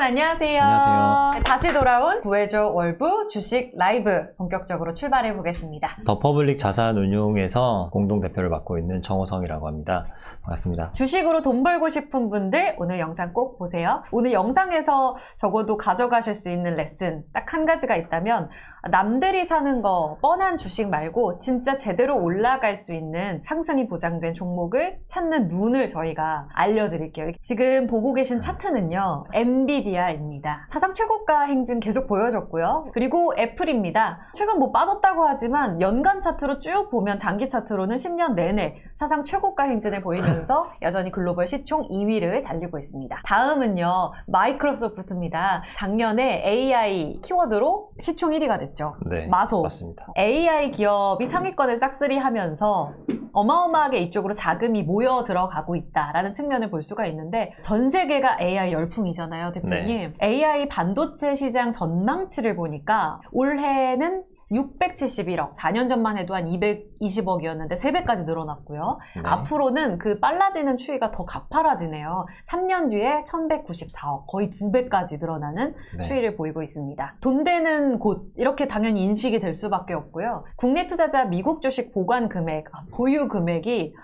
안녕하세요. 안녕하세요. 다시 돌아온 구해줘 월부 주식 라이브 본격적으로 출발해 보겠습니다. 더 퍼블릭 자산운용에서 공동대표를 맡고 있는 정호성이라고 합니다. 반갑습니다. 주식으로 돈 벌고 싶은 분들 오늘 영상 꼭 보세요. 오늘 영상에서 적어도 가져가실 수 있는 레슨 딱 한 가지가 있다면 남들이 사는 거 뻔한 주식 말고 진짜 제대로 올라갈 수 있는 상승이 보장된 종목을 찾는 눈을 저희가 알려드릴게요. 지금 보고 계신 차트는요. 엔비디아입니다. 사상 최고가 행진 계속 보여줬고요. 그리고 애플입니다. 최근 뭐 빠졌다고 하지만 연간 차트로 쭉 보면 장기 차트로는 10년 내내 사상 최고가 행진을 보이면서 여전히 글로벌 시총 2위를 달리고 있습니다. 다음은요. 마이크로소프트입니다. 작년에 AI 키워드로 시총 1위가 됐죠. 네, 마소. 맞습니다. AI 기업이 상위권을 싹쓸이 하면서 어마어마하게 이쪽으로 자금이 모여 들어가고 있다라는 측면을 볼 수가 있는데 전 세계가 AI 열풍이잖아요, 대표님. 네. AI 반도체 시장 전망치를 보니까 올해는 671억, 4년 전만 해도 한 220억이었는데 3배까지 늘어났고요. 네. 앞으로는 그 빨라지는 추이가 더 가파라지네요. 3년 뒤에 1194억, 거의 2배까지 늘어나는 네. 추이를 보이고 있습니다. 돈 되는 곳, 이렇게 당연히 인식이 될 수밖에 없고요. 국내 투자자 미국 주식 보관 금액, 보유 금액이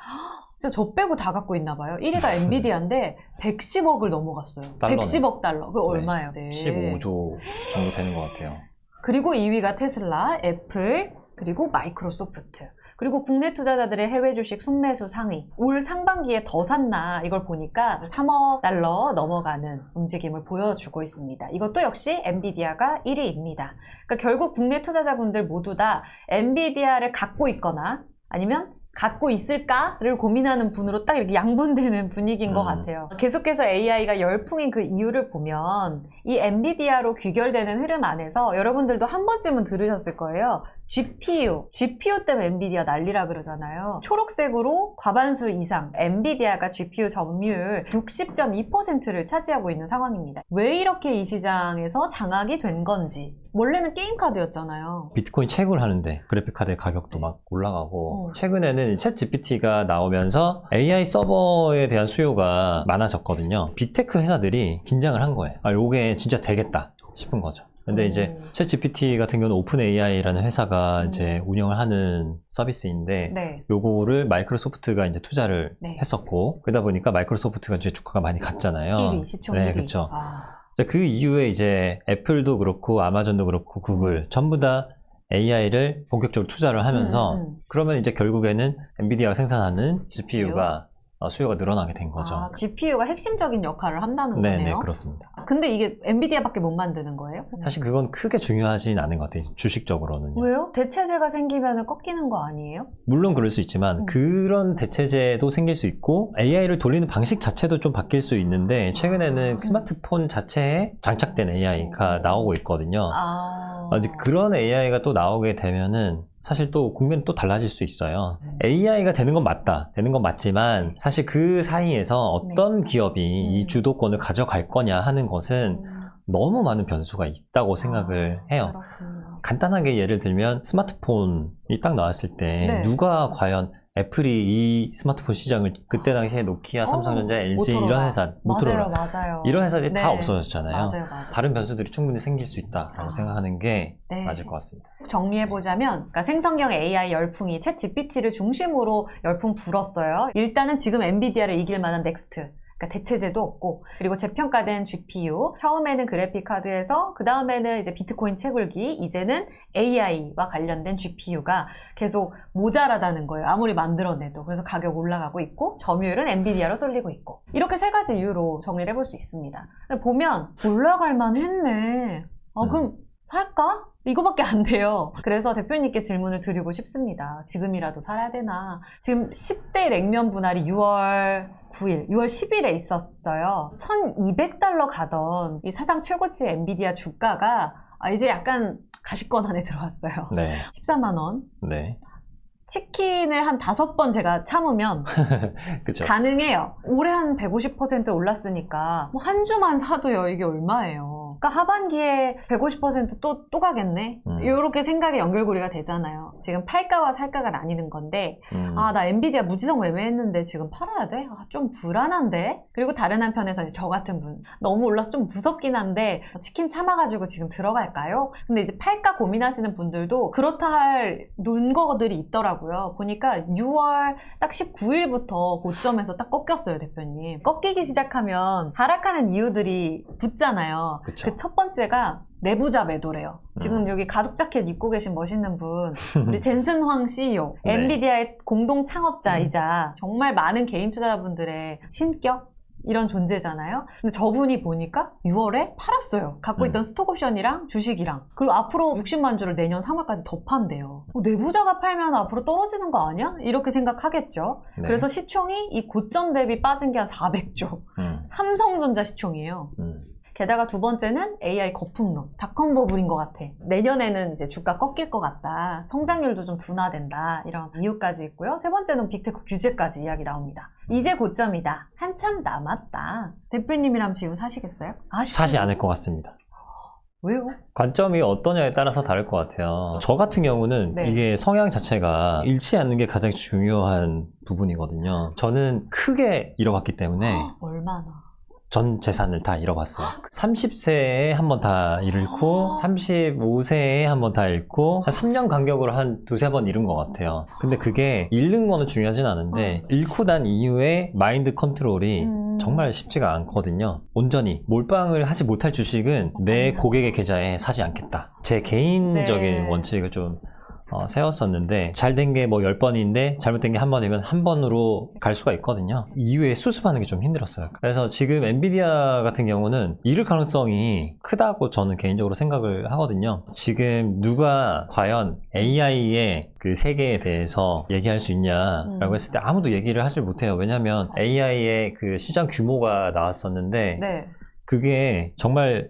저 빼고 다 갖고 있나 봐요. 1위가 엔비디아인데 110억을 넘어갔어요. 달러네. 110억 달러. 그게 얼마예요? 네. 15조 정도 되는 것 같아요. 그리고 2위가 테슬라, 애플, 그리고 마이크로소프트. 그리고 국내 투자자들의 해외 주식 순매수 상위. 올 상반기에 더 샀나 이걸 보니까 3억 달러 넘어가는 움직임을 보여주고 있습니다. 이것도 역시 엔비디아가 1위입니다. 그러니까 결국 국내 투자자분들 모두 다 엔비디아를 갖고 있거나 아니면 갖고 있을까를 고민하는 분으로 딱 이렇게 양분되는 분위기인 것 같아요. 계속해서 AI가 열풍인 그 이유를 보면 이 엔비디아로 귀결되는 흐름 안에서 여러분들도 한 번쯤은 들으셨을 거예요. GPU 때문에 엔비디아 난리라 그러잖아요. 초록색으로 과반수 이상 엔비디아가 GPU 점유율 60.2%를 차지하고 있는 상황입니다. 왜 이렇게 이 시장에서 장악이 된 건지. 원래는 게임 카드였잖아요. 비트코인 채굴 하는데 그래픽카드의 가격도 막 올라가고 최근에는 챗 GPT가 나오면서 AI 서버에 대한 수요가 많아졌거든요. 빅테크 회사들이 긴장을 한 거예요. 아, 요게 진짜 되겠다 싶은 거죠. 근데 이제 챗 GPT 같은 경우는 오픈 AI라는 회사가 이제 운영을 하는 서비스인데 네. 요거를 마이크로소프트가 이제 투자를 네. 했었고 그러다 보니까 마이크로소프트가 이제 주가가 많이 갔잖아요. 1위, 시총 네, 1위. 그렇죠. 아. 그 이후에 이제 애플도 그렇고 아마존도 그렇고 구글 전부 다 AI를 본격적으로 투자를 하면서 그러면 이제 결국에는 엔비디아가 생산하는 GPU가 수요가 늘어나게 된 거죠. 아, GPU가 핵심적인 역할을 한다는 거네요? 네, 그렇습니다. 근데 이게 엔비디아밖에 못 만드는 거예요? 사실 그건 크게 중요하진 않은 것 같아요. 주식적으로는요. 왜요? 대체제가 생기면 꺾이는 거 아니에요? 물론 그럴 수 있지만 그런 대체제도 생길 수 있고 AI를 돌리는 방식 자체도 좀 바뀔 수 있는데 최근에는 스마트폰 자체에 장착된 AI가 나오고 있거든요. 이제 그런 AI가 또 나오게 되면은 사실 또 국면이 또 달라질 수 있어요. AI가 되는 건 맞다. 되는 건 맞지만 사실 그 사이에서 어떤 기업이 이 주도권을 가져갈 거냐 하는 것은 너무 많은 변수가 있다고 생각을 해요. 그렇군요. 간단하게 예를 들면 스마트폰이 딱 나왔을 때 네. 누가 과연 애플이 이 스마트폰 시장을 그때 당시에 노키아, 삼성전자, LG 모토로라. 이런 회사, 모토로라 맞아요. 이런 회사들이 네. 다 없어졌잖아요. 맞아요. 다른 변수들이 충분히 생길 수 있다라고 생각하는 게 네. 맞을 것 같습니다. 정리해보자면 그러니까 생성형 AI 열풍이 챗 GPT를 중심으로 열풍 불었어요. 일단은 지금 엔비디아를 이길 만한 넥스트. 그러니까 대체제도 없고 그리고 재평가된 GPU 처음에는 그래픽카드에서 그 다음에는 이제 비트코인 채굴기 이제는 AI와 관련된 GPU가 계속 모자라다는 거예요. 아무리 만들어내도. 그래서 가격 올라가고 있고 점유율은 엔비디아로 쏠리고 있고 이렇게 세 가지 이유로 정리를 해볼 수 있습니다. 보면 올라갈 만했네. 그럼 살까? 이거밖에 안 돼요. 그래서 대표님께 질문을 드리고 싶습니다. 지금이라도 살아야 되나? 지금 10대 냉면 분할이 6월 9일, 6월 10일에 있었어요. 1200달러 가던 이 사상 최고치 엔비디아 주가가 이제 약간 가시권 안에 들어왔어요. 네. 14만 원. 네. 치킨을 한 5번 제가 참으면 그쵸. 가능해요. 올해 한 150% 올랐으니까 뭐 한 주만 사도요. 이게 얼마예요? 그러니까 하반기에 150% 또 가겠네. 이렇게 생각의 연결고리가 되잖아요. 지금 팔가와 살가가 나뉘는 건데 아, 나 엔비디아 무지성 매매했는데 지금 팔아야 돼? 아, 좀 불안한데? 그리고 다른 한편에서 이제 저 같은 분 너무 올라서 좀 무섭긴 한데 치킨 참아가지고 지금 들어갈까요? 근데 이제 팔가 고민하시는 분들도 그렇다 할 논거들이 있더라고요. 보니까 6월 딱 19일부터 고점에서 딱 꺾였어요, 대표님. 꺾이기 시작하면 하락하는 이유들이 붙잖아요. 그쵸. 그 첫 번째가 내부자 매도래요. 지금 여기 가죽 자켓 입고 계신 멋있는 분, 우리 젠슨 황 CEO, 네. 엔비디아의 공동 창업자이자 정말 많은 개인 투자자분들의 신격? 이런 존재잖아요. 근데 저분이 보니까 6월에 팔았어요. 갖고 있던 스톡옵션이랑 주식이랑. 그리고 앞으로 60만 주를 내년 3월까지 더 판대요. 내부자가 팔면 앞으로 떨어지는 거 아니야? 이렇게 생각하겠죠. 네. 그래서 시총이 이 고점 대비 빠진 게 한 400조. 삼성전자 시총이에요. 게다가 두 번째는 AI 거품론, 닷컴 버블인 것 같아. 내년에는 이제 주가 꺾일 것 같다. 성장률도 좀 둔화된다. 이런 이유까지 있고요. 세 번째는 빅테크 규제까지 이야기 나옵니다. 이제 고점이다. 한참 남았다. 대표님이라면 지금 사시겠어요? 사지 않을 것 같습니다. 왜요? 관점이 어떠냐에 따라서 다를 것 같아요. 저 같은 경우는 네. 이게 성향 자체가 잃지 않는 게 가장 중요한 부분이거든요. 저는 크게 잃어봤기 때문에 얼마나? 전 재산을 다 잃어봤어요. 30세에 한 번 다 잃고 35세에 한 번 다 잃고 한 3년 간격으로 한 두세 번 잃은 것 같아요. 근데 그게 잃는 거는 중요하진 않은데 잃고 난 이후에 마인드 컨트롤이 정말 쉽지가 않거든요. 온전히 몰빵을 하지 못할 주식은 내 고객의 계좌에 사지 않겠다. 제 개인적인 네. 원칙을 좀 세웠었는데 잘 된 게 뭐 10번인데 잘못된 게 한 번이면 한 번으로 갈 수가 있거든요. 이후에 수습하는 게 좀 힘들었어요. 그래서 지금 엔비디아 같은 경우는 잃을 가능성이 크다고 저는 개인적으로 생각을 하거든요. 지금 누가 과연 AI의 그 세계에 대해서 얘기할 수 있냐라고 했을 때 아무도 얘기를 하질 못해요. 왜냐하면 AI의 그 시장 규모가 나왔었는데 네. 그게 정말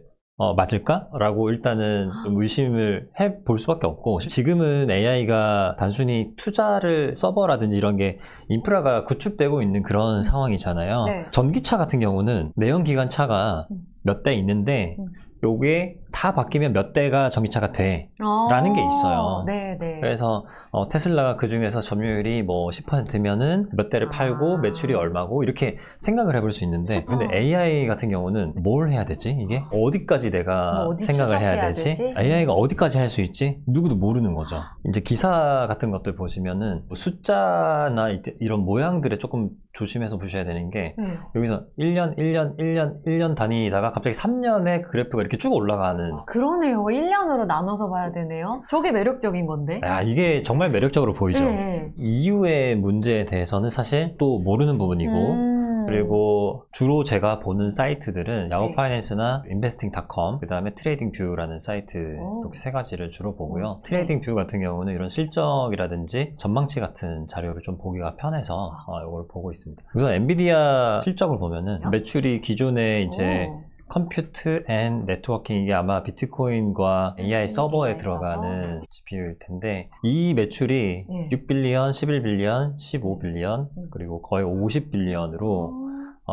맞을까? 라고 일단은 좀 의심을 해볼 수밖에 없고 지금은 AI가 단순히 투자를 서버라든지 이런 게 인프라가 구축되고 있는 그런 상황이잖아요. 네. 전기차 같은 경우는 내연기관차가 몇 대 있는데 요게 다 바뀌면 몇 대가 전기차가 돼 라는 게 있어요. 네네. 그래서 테슬라가 그 중에서 점유율이 뭐 10%면은 몇 대를 팔고 매출이 얼마고 이렇게 생각을 해볼 수 있는데 근데 AI 같은 경우는 뭘 해야 되지? 이게 어디까지 내가 어디 생각을 해야 추적해야 되지? 되지? AI가 어디까지 할 수 있지? 누구도 모르는 거죠. 이제 기사 같은 것들 보시면은 숫자나 이런 모양들에 조금 조심해서 보셔야 되는 게 네. 여기서 1년 다니다가 갑자기 3년의 그래프가 이렇게 쭉 올라가는 그러네요. 1년으로 나눠서 봐야 되네요. 저게 매력적인 건데. 이게 정말 매력적으로 보이죠. 네. 이후의 문제에 대해서는 사실 또 모르는 부분이고 그리고 주로 제가 보는 사이트들은 야후 파이낸스나 인베스팅닷컴 그 다음에 트레이딩뷰라는 사이트 이렇게 세 가지를 주로 보고요. 트레이딩뷰 같은 경우는 이런 실적이라든지 전망치 같은 자료를 좀 보기가 편해서 이걸 보고 있습니다. 우선 엔비디아 실적을 보면은 매출이 기존에 이제 컴퓨트 앤 네트워킹 이게 아마 비트코인과 AI 서버에 들어가는 GPU일 텐데 이 매출이 6빌리언, 11빌리언, 15빌리언 그리고 거의 50빌리언으로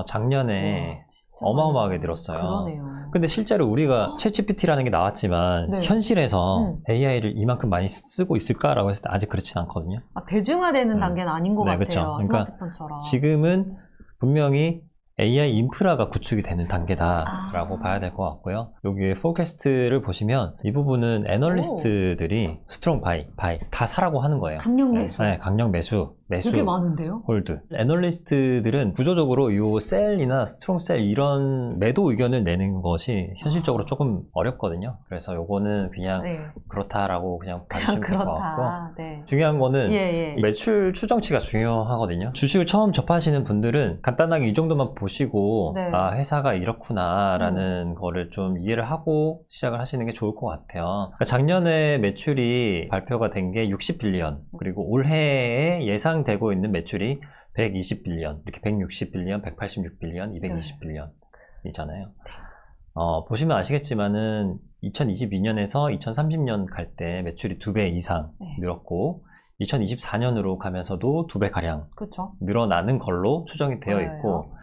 작년에 어마어마하게 늘었어요. 그러네요. 근데 실제로 우리가 챗GPT라는 게 나왔지만 현실에서 AI를 이만큼 많이 쓰고 있을까라고 했을 때 아직 그렇진 않거든요. 대중화되는 단계는 아닌 것 같아요. 그렇죠. 그러니까 스마트폰처럼. 지금은 분명히 AI 인프라가 구축이 되는 단계다라고 봐야 될 것 같고요. 여기 포캐스트를 보시면 이 부분은 애널리스트들이 스트롱 바이 다 사라고 하는 거예요. 강력 매수. 네, 강력 매수. 되게 많은데요? 홀드. 애널리스트들은 구조적으로 이 셀이나 스트롱 셀 이런 매도 의견을 내는 것이 현실적으로 조금 어렵거든요. 그래서 요거는 그냥 그렇다라고 그냥 봐주시면 될 것 같고 중요한 거는 이 매출 추정치가 중요하거든요. 주식을 처음 접하시는 분들은 간단하게 이 정도만 보시고 아 회사가 이렇구나 라는 거를 좀 이해를 하고 시작을 하시는 게 좋을 것 같아요. 그러니까 작년에 매출이 발표가 된 게 60빌리언 그리고 올해에 예상되고 있는 매출이 120빌리언 이렇게 160빌리언, 186빌리언, 220빌리언이잖아요. 보시면 아시겠지만은 2022년에서 2030년 갈 때 매출이 2배 이상 늘었고 2024년으로 가면서도 2배 가량 늘어나는 걸로 추정이 되어 있고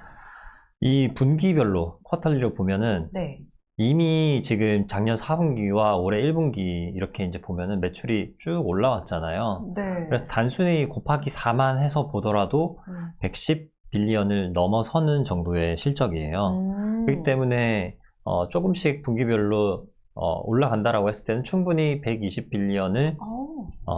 이 분기별로 쿼터리로 보면은 이미 지금 작년 4분기와 올해 1분기 이렇게 이제 보면은 매출이 쭉 올라왔잖아요. 네. 그래서 단순히 곱하기 4만 해서 보더라도 110 빌리언을 넘어서는 정도의 실적이에요. 그렇기 때문에 조금씩 분기별로 올라간다라고 했을 때는 충분히 120 빌리언을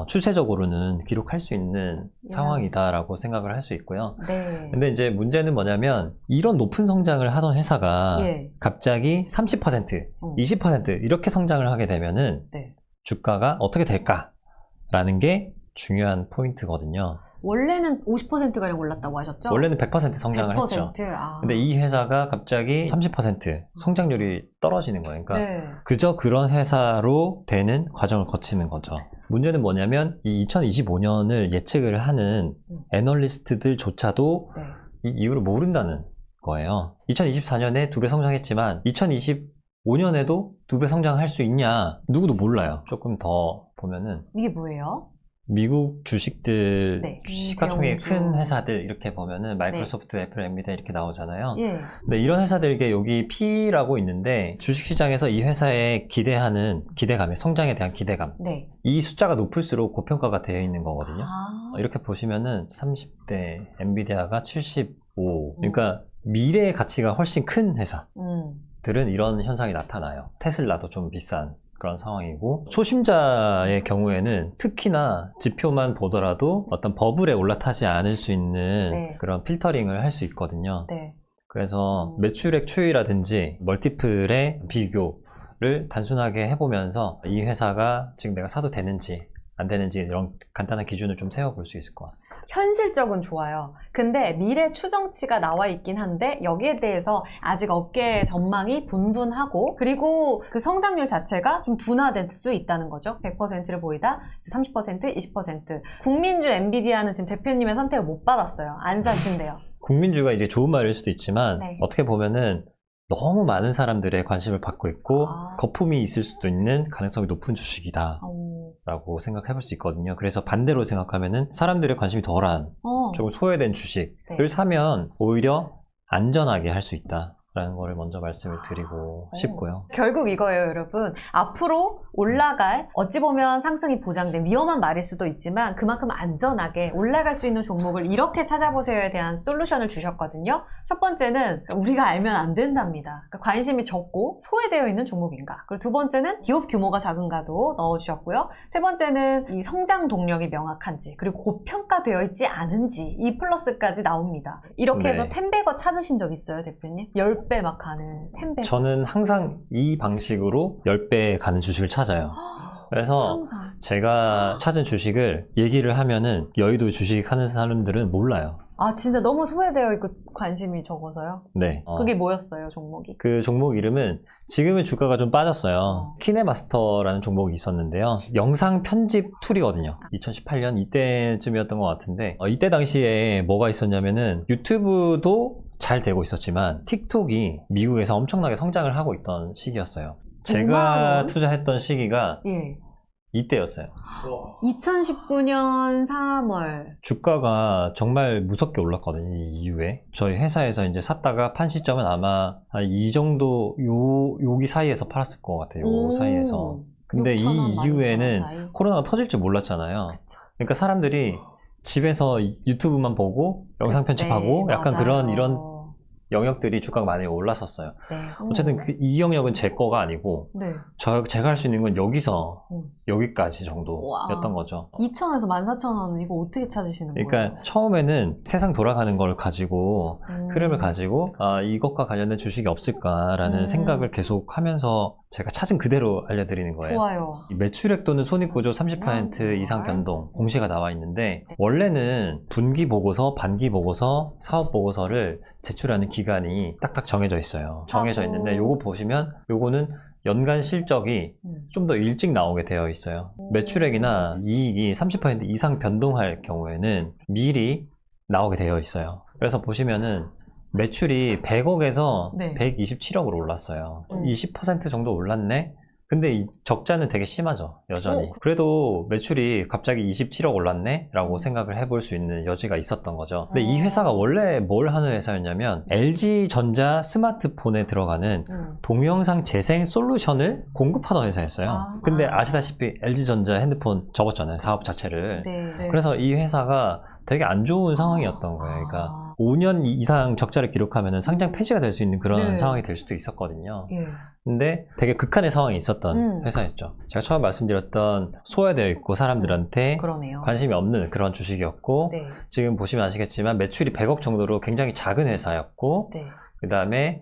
추세적으로는 기록할 수 있는 상황이다라고 생각을 할 수 있고요. 네. 근데 이제 문제는 뭐냐면 이런 높은 성장을 하던 회사가 예. 갑자기 30%, 20% 이렇게 성장을 하게 되면은 네. 주가가 어떻게 될까라는 게 중요한 포인트거든요. 원래는 50%가량 올랐다고 하셨죠? 원래는 100% 성장을 100%? 했죠. 아. 근데 이 회사가 갑자기 30% 성장률이 떨어지는 거예요. 그러니까 네. 그저 그런 회사로 되는 과정을 거치는 거죠. 문제는 뭐냐면 이 2025년을 예측을 하는 애널리스트들조차도 네. 이 이유를 모른다는 거예요. 2024년에 2배 성장했지만 2025년에도 2배 성장할 수 있냐 누구도 몰라요. 조금 더 보면은 이게 뭐예요? 미국 주식들 네. 시가총액 대형주. 큰 회사들 이렇게 보면은 마이크로소프트, 애플, 엔비디아 이렇게 나오잖아요. 예. 근데 이런 회사들에게 여기 P라고 있는데 주식시장에서 이 회사에 기대하는 기대감의 성장에 대한 기대감 네. 이 숫자가 높을수록 고평가가 되어 있는 거거든요. 아. 이렇게 보시면은 30대 엔비디아가 75 그러니까 미래의 가치가 훨씬 큰 회사들은 이런 현상이 나타나요. 테슬라도 좀 비싼 그런 상황이고 초심자의 경우에는 특히나 지표만 보더라도 어떤 버블에 올라타지 않을 수 있는 네. 그런 필터링을 할 수 있거든요. 네. 그래서 매출액 추이라든지 멀티플의 비교를 단순하게 해보면서 이 회사가 지금 내가 사도 되는지 안 되는지 이런 간단한 기준을 좀 세워볼 수 있을 것 같습니다. 현실적은 좋아요. 근데 미래 추정치가 나와 있긴 한데 여기에 대해서 아직 업계 전망이 분분하고 그리고 그 성장률 자체가 좀 둔화될 수 있다는 거죠. 100%를 보이다 30%, 20%. 국민주 엔비디아는 지금 대표님의 선택을 못 받았어요. 안 사신대요. 국민주가 이제 좋은 말일 수도 있지만 네. 어떻게 보면은 너무 많은 사람들의 관심을 받고 있고 거품이 있을 수도 있는 가능성이 높은 주식이다 라고 생각해 볼 수 있거든요. 그래서 반대로 생각하면은 사람들의 관심이 덜한 조금 소외된 주식을 사면 오히려 안전하게 할 수 있다 라는 거를 먼저 말씀을 드리고 싶고요. 결국 이거예요, 여러분. 앞으로 올라갈, 어찌 보면 상승이 보장된 위험한 말일 수도 있지만 그만큼 안전하게 올라갈 수 있는 종목을 이렇게 찾아보세요에 대한 솔루션을 주셨거든요. 첫 번째는 우리가 알면 안 된답니다. 그러니까 관심이 적고 소외되어 있는 종목인가. 그리고 두 번째는 기업 규모가 작은가도 넣어주셨고요. 세 번째는 이 성장 동력이 명확한지 그리고 고평가되어 있지 않은지 이 플러스까지 나옵니다. 이렇게 해서 네. 10배거 찾으신 적 있어요, 대표님? 10배 막 가는 10배거. 저는 항상 이 방식으로 10배 가는 주식을 찾아요. 그래서 항상. 제가 찾은 주식을 얘기를 하면은 여의도 주식 하는 사람들은 몰라요. 아, 진짜 너무 소외되어 있고 관심이 적어서요? 네. 그게 뭐였어요, 종목이? 그 종목 이름은 지금은 주가가 좀 빠졌어요. 키네마스터라는 종목이 있었는데요. 영상 편집 툴이거든요. 2018년 이때쯤이었던 것 같은데 이때 당시에 뭐가 있었냐면은 유튜브도 잘 되고 있었지만 틱톡이 미국에서 엄청나게 성장을 하고 있던 시기였어요. 제가 투자했던 시기가 예. 이때였어요. 2019년 3월. 주가가 정말 무섭게 올랐거든요. 이 이후에 저희 회사에서 이제 샀다가 판 시점은 아마 한 이 정도 여기 사이에서 팔았을 것 같아요. 요 사이에서. 근데 이 6,000원, 이후에는 12,000원 사이. 코로나가 터질 줄 몰랐잖아요. 그쵸. 그러니까 사람들이 집에서 유튜브만 보고 영상 편집하고 네, 약간 맞아요. 이런 영역들이 주가가 많이 올랐었어요. 네. 어쨌든 이 영역은 제 거가 아니고 네. 제가 할 수 있는 건 여기서 여기까지 정도였던 와. 거죠. 2,000원에서 14,000원 이거 어떻게 찾으시는 거예요? 그러니까 처음에는 세상 돌아가는 걸 가지고 흐름을 가지고 이것과 관련된 주식이 없을까라는 생각을 계속 하면서 제가 찾은 그대로 알려드리는 거예요. 좋아요. 이 매출액 또는 손익구조 30% 이상 변동 공시가 나와 있는데 원래는 분기 보고서, 반기 보고서, 사업 보고서를 제출하는 기간이 딱딱 정해져 있어요. 정해져 있는데 요거 보시면 요거는 연간 실적이 좀 더 일찍 나오게 되어 있어요. 매출액이나 이익이 30% 이상 변동할 경우에는 미리 나오게 되어 있어요. 그래서 보시면은 매출이 100억에서 네. 127억으로 올랐어요. 20% 정도 올랐네? 근데 이 적자는 되게 심하죠, 여전히. 그래도 매출이 갑자기 27억 올랐네? 라고 생각을 해볼 수 있는 여지가 있었던 거죠. 근데 이 회사가 원래 뭘 하는 회사였냐면 LG전자 스마트폰에 들어가는 동영상 재생 솔루션을 공급하던 회사였어요. 근데 아시다시피 LG전자 핸드폰 접었잖아요, 사업 자체를. 네. 그래서 이 회사가 되게 안 좋은 상황이었던 거예요. 그러니까 5년 이상 적자를 기록하면 상장 폐지가 될 수 있는 그런 상황이 될 수도 있었거든요. 근데 되게 극한의 상황이 있었던 회사였죠. 제가 처음 말씀드렸던 소외되어 있고 사람들한테 그러네요. 관심이 없는 그런 주식이었고 지금 보시면 아시겠지만 매출이 100억 정도로 굉장히 작은 회사였고 그 다음에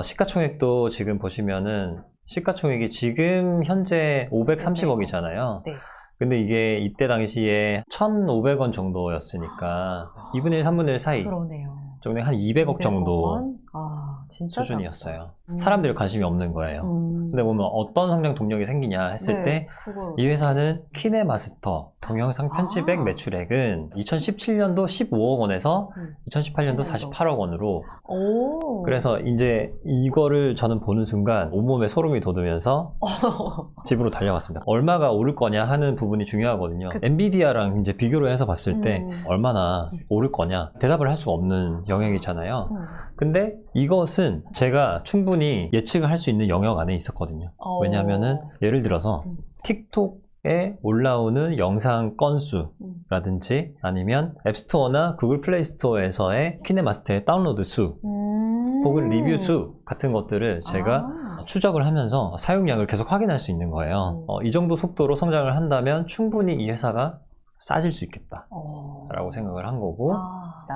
시가총액도 지금 보시면은 시가총액이 지금 현재 530억이잖아요. 근데 이게 이때 당시에 1,500원 정도였으니까 2분의 1, 3분의 1 사이. 그러네요. 정도 한 200억 정도 진짜 수준이었어요. 사람들이 관심이 없는 거예요. 근데 보면 어떤 성장 동력이 생기냐 했을 때 이 회사는 키네마스터 동영상 편집액 매출액은 2017년도 15억 원에서 2018년도 48억 원으로 그래서 이제 이거를 저는 보는 순간 온몸에 소름이 돋으면서 집으로 달려갔습니다. 얼마가 오를 거냐 하는 부분이 중요하거든요. 엔비디아랑 이제 비교를 해서 봤을 때 얼마나 오를 거냐 대답을 할 수가 없는 영역이잖아요. 근데 이것은 제가 충분히 예측을 할 수 있는 영역 안에 있었거든요. 왜냐하면은 예를 들어서 틱톡에 올라오는 영상 건수라든지 아니면 앱스토어나 구글 플레이 스토어에서의 키네마스터의 다운로드 수 혹은 리뷰 수 같은 것들을 제가 추적을 하면서 사용량을 계속 확인할 수 있는 거예요. 이 정도 속도로 성장을 한다면 충분히 이 회사가 싸질 수 있겠다 라고 생각을 한 거고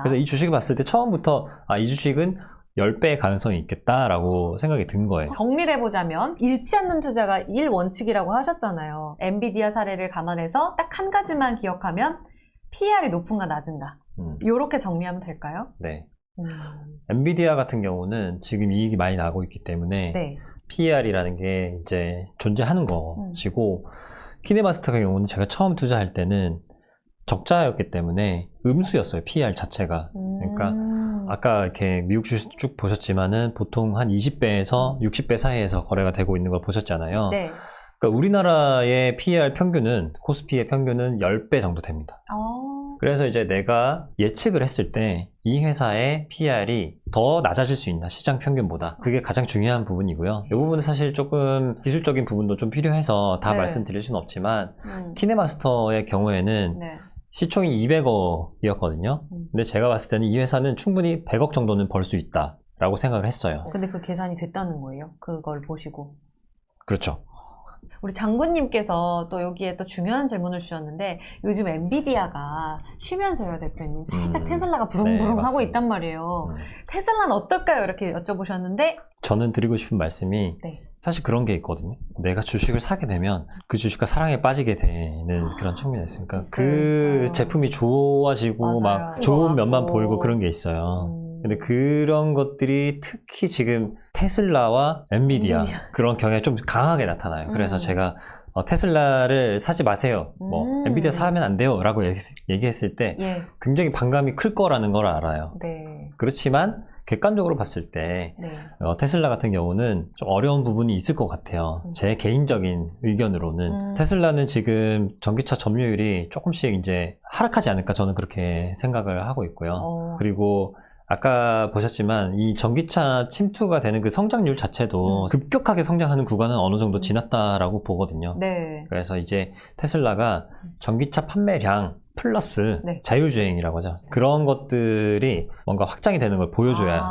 그래서 이 주식을 봤을 때 처음부터 이 주식은 10배의 가능성이 있겠다라고 생각이 든 거예요. 정리를 해보자면 잃지 않는 투자가 1원칙이라고 하셨잖아요. 엔비디아 사례를 감안해서 딱 한 가지만 기억하면 PER이 높은가 낮은가 이렇게 정리하면 될까요? 네. 엔비디아 같은 경우는 지금 이익이 많이 나고 있기 때문에 PER이라는 게 이제 존재하는 것이고 키네마스터 같은 경우는 제가 처음 투자할 때는 적자였기 때문에 음수였어요. PER 자체가. 그러니까 아까 이렇게 미국 주식 쭉 보셨지만은 보통 한 20배에서 60배 사이에서 거래가 되고 있는 걸 보셨잖아요. 그러니까 우리나라의 PER 평균은 코스피의 평균은 10배 정도 됩니다. 그래서 이제 내가 예측을 했을 때 이 회사의 PER이 더 낮아질 수 있나 시장 평균보다 그게 가장 중요한 부분이고요. 이 부분은 사실 조금 기술적인 부분도 좀 필요해서 다 말씀드릴 수는 없지만 키네마스터의 경우에는 시총이 200억이었거든요. 근데 제가 봤을 때는 이 회사는 충분히 100억 정도는 벌 수 있다라고 생각을 했어요. 근데 그 계산이 됐다는 거예요? 그걸 보시고. 그렇죠. 우리 장군님께서 또 여기에 또 중요한 질문을 주셨는데 요즘 엔비디아가 쉬면서요, 대표님. 살짝 테슬라가 부릉부릉 하고 있단 말이에요. 테슬라는 어떨까요? 이렇게 여쭤보셨는데 저는 드리고 싶은 말씀이 사실 그런 게 있거든요. 내가 주식을 사게 되면 그 주식과 사랑에 빠지게 되는 그런 측면이 있으니까 그 제품이 좋아지고 막 좋은 면만 보이고 그런 게 있어요. 근데 그런 것들이 특히 지금 테슬라와 엔비디아 그런 경향이 좀 강하게 나타나요. 그래서 제가 테슬라를 사지 마세요. 뭐 엔비디아 사면 안 돼요. 라고 얘기했을 때 굉장히 반감이 클 거라는 걸 알아요. 그렇지만 객관적으로 봤을 때 테슬라 같은 경우는 좀 어려운 부분이 있을 것 같아요. 제 개인적인 의견으로는 테슬라는 지금 전기차 점유율이 조금씩 이제 하락하지 않을까 저는 그렇게 생각을 하고 있고요. 그리고 아까 보셨지만 이 전기차 침투가 되는 그 성장률 자체도 급격하게 성장하는 구간은 어느 정도 지났다라고 보거든요. 그래서 이제 테슬라가 전기차 판매량 플러스 자율주행이라고 하죠. 그런 것들이 뭔가 확장이 되는 걸 보여줘야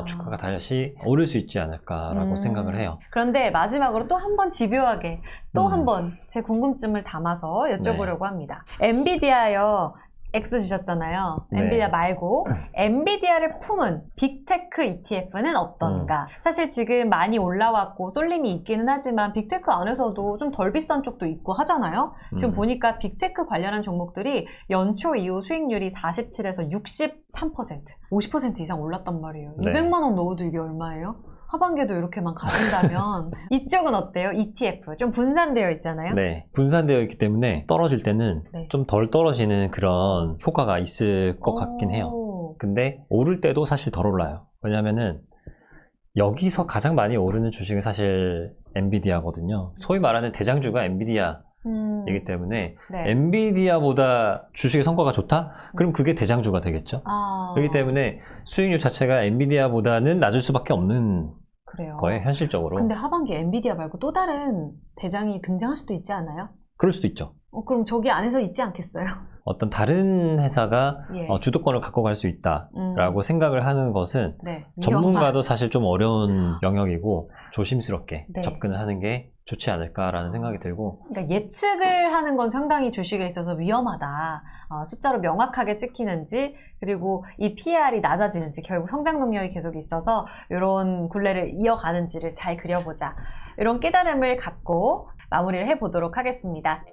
주가가 다시 오를 수 있지 않을까라고 생각을 해요. 그런데 마지막으로 또 한 번 집요하게 또 한 번 제 궁금증을 담아서 여쭤보려고 합니다. 엔비디아요. X 주셨잖아요. 엔비디아 말고 엔비디아를 품은 빅테크 ETF는 어떤가? 사실 지금 많이 올라왔고 쏠림이 있기는 하지만 빅테크 안에서도 좀 덜 비싼 쪽도 있고 하잖아요. 지금 보니까 빅테크 관련한 종목들이 연초 이후 수익률이 47에서 63%, 50% 이상 올랐단 말이에요. 200만 원 넣어도 이게 얼마예요? 하반기에도 이렇게만 가진다면 이쪽은 어때요? ETF 좀 분산되어 있잖아요. 네, 분산되어 있기 때문에 떨어질 때는 좀 덜 떨어지는 그런 효과가 있을 것 같긴 해요. 근데 오를 때도 사실 덜 올라요. 왜냐면은 여기서 가장 많이 오르는 주식은 사실 엔비디아거든요. 소위 말하는 대장주가 엔비디아이기 때문에 네. 엔비디아보다 주식의 성과가 좋다? 그럼 그게 대장주가 되겠죠. 그렇기 때문에 수익률 자체가 엔비디아보다는 낮을 수밖에 없는 그래요. 거예요, 현실적으로. 근데 하반기 엔비디아 말고 또 다른 대장이 등장할 수도 있지 않아요? 그럴 수도 있죠. 그럼 저기 안에서 있지 않겠어요? 어떤 다른 회사가 예. 주도권을 갖고 갈 수 있다라고 생각을 하는 것은 네, 전문가도 사실 좀 어려운 영역이고 조심스럽게 네. 접근을 하는 게 좋지 않을까라는 생각이 들고. 그러니까 예측을 하는 건 상당히 주식에 있어서 위험하다. 숫자로 명확하게 찍히는지, 그리고 이 PR이 낮아지는지, 결국 성장 동력이 계속 있어서 이런 굴레를 이어가는지를 잘 그려보자. 이런 깨달음을 갖고 마무리를 해보도록 하겠습니다.